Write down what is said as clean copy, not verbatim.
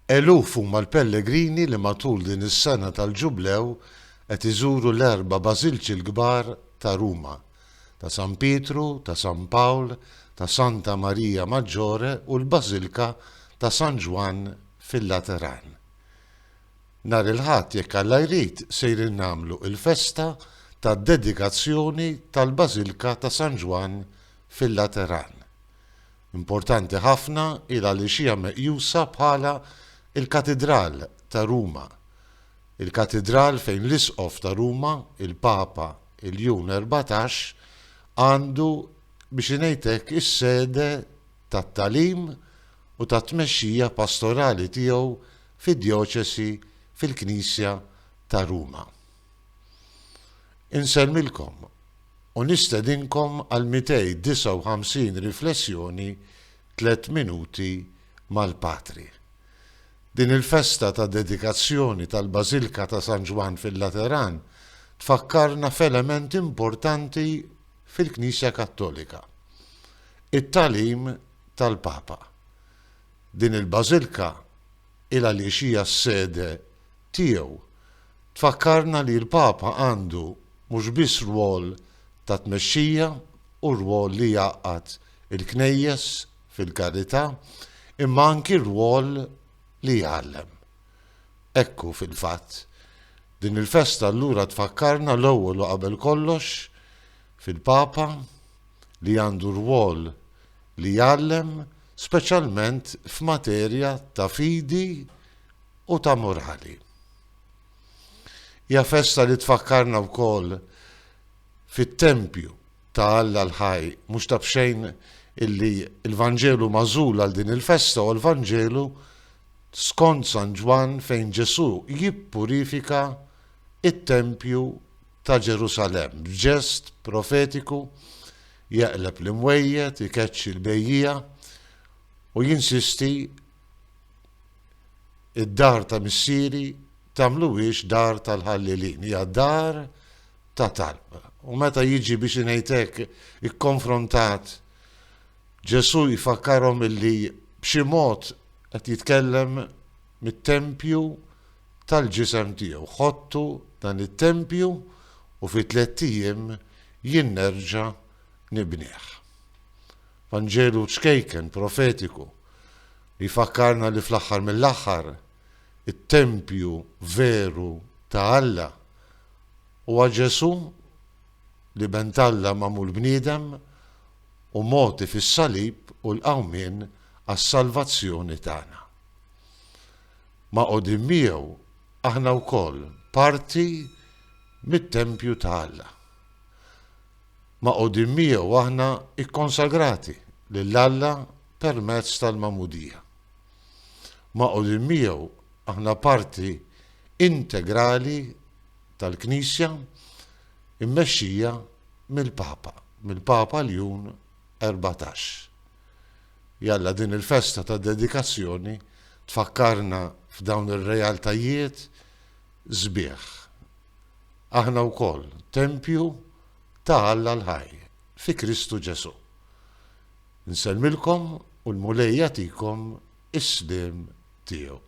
Eluf huma l-Pellegrini li matul din is-sena tal-Ġublew qed iżuru l-4 bażilċi l-kbar ta' Ruma, ta' San Pietru, ta' San Pawl, ta' Santa Marija Maggiore u l-Bażilika ta' San Ġwan fil-Lateran. Nhar il-Ħadd jekk Alla jrid sejrin nagħmlu il-festa tad-dedikazzjoni tal-Bażilika ta' San Ġwan fil-Lateran. Importanti ħafna il għaliex hija meqjusa bħala il-Katedral ta' Ruma. Il-Katedral fejn l-Isqof ta' Ruma, il-Papa il-Jun 14, għandu biex ngħidlek is-sede tat-tagħlim u tat-tmexxija pastorali tiegħu fid-Djoċesi fil-Knisja ta' Ruma. Insellmilkom u nistedinkom għal 259 riflessjoni 3 minuti mal-Patri. Din il-festa ta' dedikazzjoni tal-Bażilika ta' San Ġwan fil-Lateran tfakkarna f'element importanti fil-Knisja Kattolika. It-tagħlim tal-Papa. Din il-Bażilika il għaliex hija s-sede tiegħu tfakkarna li l-Papa għandu mhux biss rwol ta' tmexxija u rwol li jgħaqqad il-Knejjes fil-karità, imma anki rwol li jgħallem. Ekku fil-fatt, din il-festa allura tfakkarna l-ewwel u qabel kollox fil-Papa li għandu rwol li jgħallem speċjalment f'materja ta' fidi u ta' morali. Hija festa li tfakkarna wkoll fit-Tempju ta' Alla l-Ħaj, mhux ta' bxejn illi l-Vanġelu magħżul għal din il-festa u l-Vanġelu skont San Ġwan fejn Ġesu jippurifika it-Tempju ta' Ġerusalem b'ġest profetiku jaqleb l-imwejjed, ikeċċi l-bejjija u jinsisti id-dar ta' missieri tagħmluhiex dar tal-ħallilin, hija dar ta' talba. U meta jiġi biex ngħidlek ikkonfrontat Ġesu jfakkarhom illi b'xi mod qed jitkellem mit-Tempju tal-ġisem tiegħu. Ħottu dan it-Tempju u fi 3 ijiem jien nerġa' nibnieh. Vanġelu ċkejken profetiku li jfakkarna li fl-aħħar mill-aħħar it-Tempju veru ta' Alla huwa Ġesu li bent Alla magħmul bniedem u moti fis-salib u l-qawmien għas-salvazzjoni tagħna. Ma' qudiem miegħu aħna wkoll parti mit-Tempju ta' Alla. Ma' qudiem miegħu aħna ikkonsagrati lil Alla permezz tal-Magħmudija. Ma' qudiem miegħu aħna parti integrali tal-Knisja immexxija mill-Papa Ljun 14. Jalla din il-festa ta' dedikazzjoni tfakkarna f'dawn ir-realtajiet sbieħ. Aħna wkoll Tempju ta' Alla l-Ħaj fi Kristu Ġesu. Nsellmilkom u l-Mulej jagħtikom is-sliem tiegħu.